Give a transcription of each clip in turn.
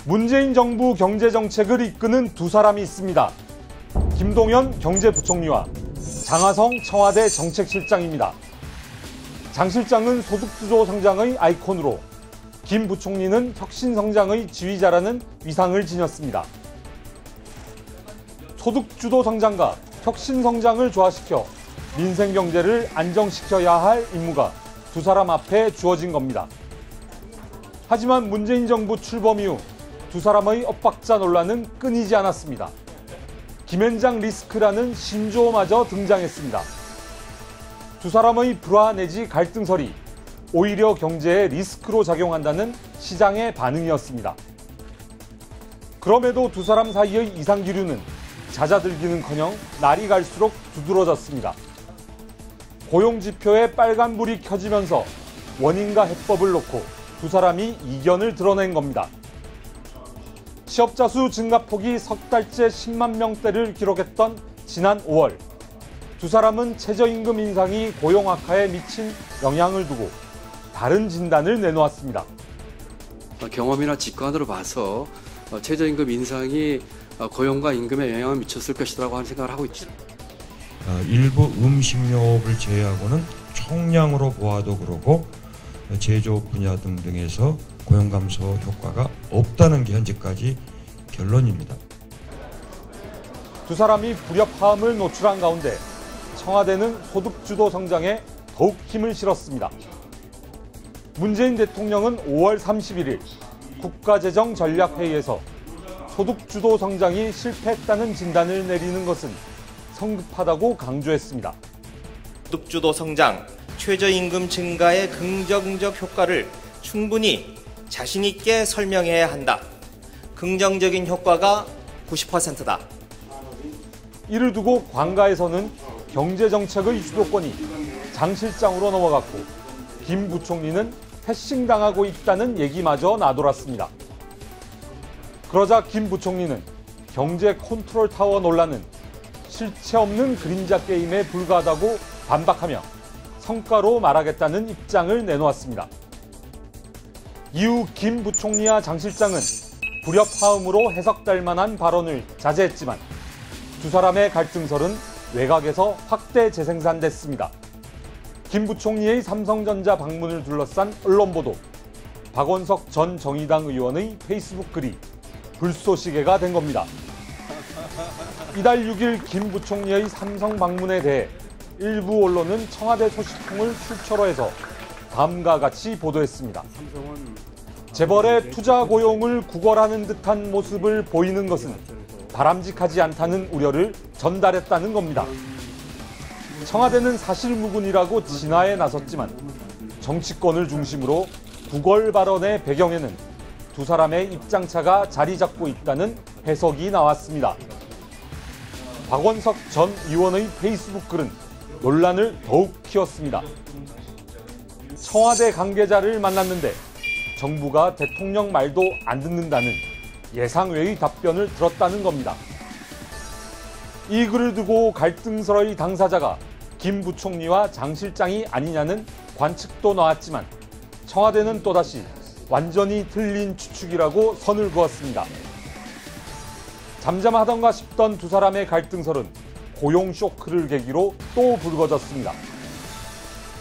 문재인 정부 경제정책을 이끄는 두 사람이 있습니다. 김동연 경제부총리와 장하성 청와대 정책실장입니다. 장 실장은 소득주도 성장의 아이콘으로, 김 부총리는 혁신성장의 지휘자라는 위상을 지녔습니다. 소득주도 성장과 혁신성장을 조화시켜 민생경제를 안정시켜야 할 임무가 두 사람 앞에 주어진 겁니다. 하지만 문재인 정부 출범 이후 두 사람의 엇박자 논란은 끊이지 않았습니다. 김현장 리스크라는 신조어마저 등장했습니다. 두 사람의 불화 내지 갈등설이 오히려 경제에 리스크로 작용한다는 시장의 반응이었습니다. 그럼에도 두 사람 사이의 이상기류는 잦아들기는커녕 날이 갈수록 두드러졌습니다. 고용지표에 빨간불이 켜지면서 원인과 해법을 놓고 두 사람이 이견을 드러낸 겁니다. 취업자 수 증가폭이 석 달째 10만 명대를 기록했던 지난 5월, 두 사람은 최저임금 인상이 고용 악화에 미친 영향을 두고 다른 진단을 내놓았습니다. 경험이나 직관으로 봐서 최저임금 인상이 고용과 임금에 영향을 미쳤을 것이라고 하는 생각을 하고 있죠. 일부 음식료업을 제외하고는 총량으로 보아도 그러고 제조업 분야 등등에서 고용 감소 효과가 없다는 게 현재까지 결론입니다. 두 사람이 불협화음을 노출한 가운데 청와대는 소득주도 성장에 더욱 힘을 실었습니다. 문재인 대통령은 5월 31일 국가재정전략회의에서 소득주도 성장이 실패했다는 진단을 내리는 것은 성급하다고 강조했습니다. 소득주도 성장, 최저임금 증가의 긍정적 효과를 충분히 자신 있게 설명해야 한다. 긍정적인 효과가 90%다. 이를 두고 관가에서는 경제정책의 주도권이 장 실장으로 넘어갔고 김 부총리는 패싱당하고 있다는 얘기마저 나돌았습니다. 그러자 김 부총리는 경제 컨트롤 타워 논란은 실체 없는 그림자 게임에 불과하다고 반박하며 성과로 말하겠다는 입장을 내놓았습니다. 이후 김 부총리와 장 실장은 불협화음으로 해석될 만한 발언을 자제했지만 두 사람의 갈등설은 외곽에서 확대 재생산됐습니다. 김 부총리의 삼성전자 방문을 둘러싼 언론 보도, 박원석 전 정의당 의원의 페이스북 글이 불쏘시개가 된 겁니다. 이달 6일 김 부총리의 삼성 방문에 대해 일부 언론은 청와대 소식통을 출처로 해서 다음과 같이 보도했습니다. 재벌의 투자 고용을 구걸하는 듯한 모습을 보이는 것은 바람직하지 않다는 우려를 전달했다는 겁니다. 청와대는 사실무근이라고 진화에 나섰지만 정치권을 중심으로 구걸 발언의 배경에는 두 사람의 입장차가 자리 잡고 있다는 해석이 나왔습니다. 박원석 전 의원의 페이스북 글은 논란을 더욱 키웠습니다. 청와대 관계자를 만났는데 정부가 대통령 말도 안 듣는다는 예상외의 답변을 들었다는 겁니다. 이 글을 두고 갈등설의 당사자가 김 부총리와 장 실장이 아니냐는 관측도 나왔지만 청와대는 또다시 완전히 틀린 추측이라고 선을 그었습니다. 잠잠하던가 싶던 두 사람의 갈등설은 고용 쇼크를 계기로 또 불거졌습니다.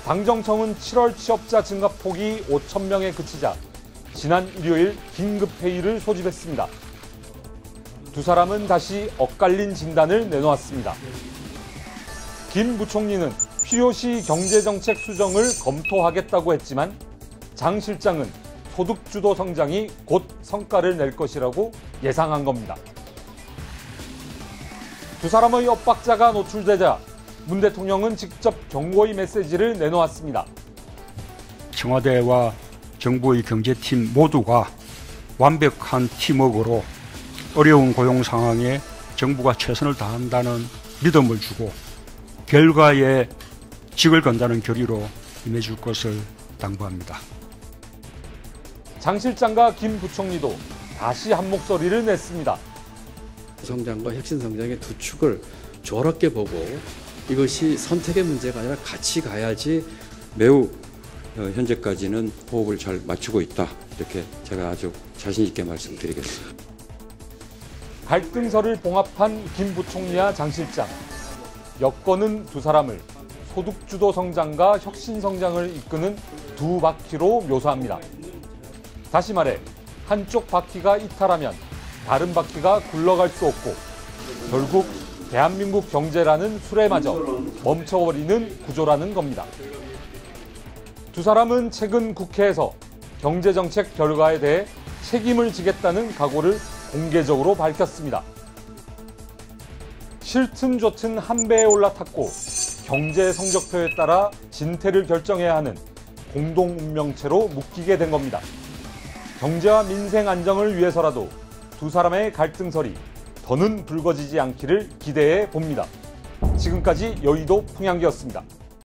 당정청은 7월 취업자 증가폭이 5천 명에 그치자 지난 일요일 긴급회의를 소집했습니다. 두 사람은 다시 엇갈린 진단을 내놓았습니다. 김 부총리는 필요시 경제정책 수정을 검토하겠다고 했지만 장 실장은 소득주도 성장이 곧 성과를 낼 것이라고 예상한 겁니다. 두 사람의 엇박자가 노출되자 문 대통령은 직접 경고의 메시지를 내놓았습니다. 청와대와 정부의 경제팀 모두가 완벽한 팀워크로 어려운 고용 상황에 정부가 최선을 다한다는 믿음을 주고 결과에 직을 건다는 결의로 임해줄 것을 당부합니다. 장 실장과 김 부총리도 다시 한 목소리를 냈습니다. 성장과 혁신성장의 두 축을 조화롭게 보고 이것이 선택의 문제가 아니라 같이 가야지 매우 현재까지는 호흡을 잘 맞추고 있다. 이렇게 제가 아주 자신 있게 말씀드리겠습니다. 갈등설을 봉합한 김 부총리와 장 실장. 여건은 두 사람을 소득주도 성장과 혁신 성장을 이끄는 두 바퀴로 묘사합니다. 다시 말해 한쪽 바퀴가 이탈하면 다른 바퀴가 굴러갈 수 없고 결국 대한민국 경제라는 수레마저 멈춰버리는 구조라는 겁니다. 두 사람은 최근 국회에서 경제정책 결과에 대해 책임을 지겠다는 각오를 공개적으로 밝혔습니다. 싫든 좋든 한 배에 올라탔고 경제 성적표에 따라 진퇴를 결정해야 하는 공동 운명체로 묶이게 된 겁니다. 경제와 민생 안정을 위해서라도 두 사람의 갈등설이 더는 불거지지 않기를 기대해 봅니다. 지금까지 여의도 풍향기였습니다.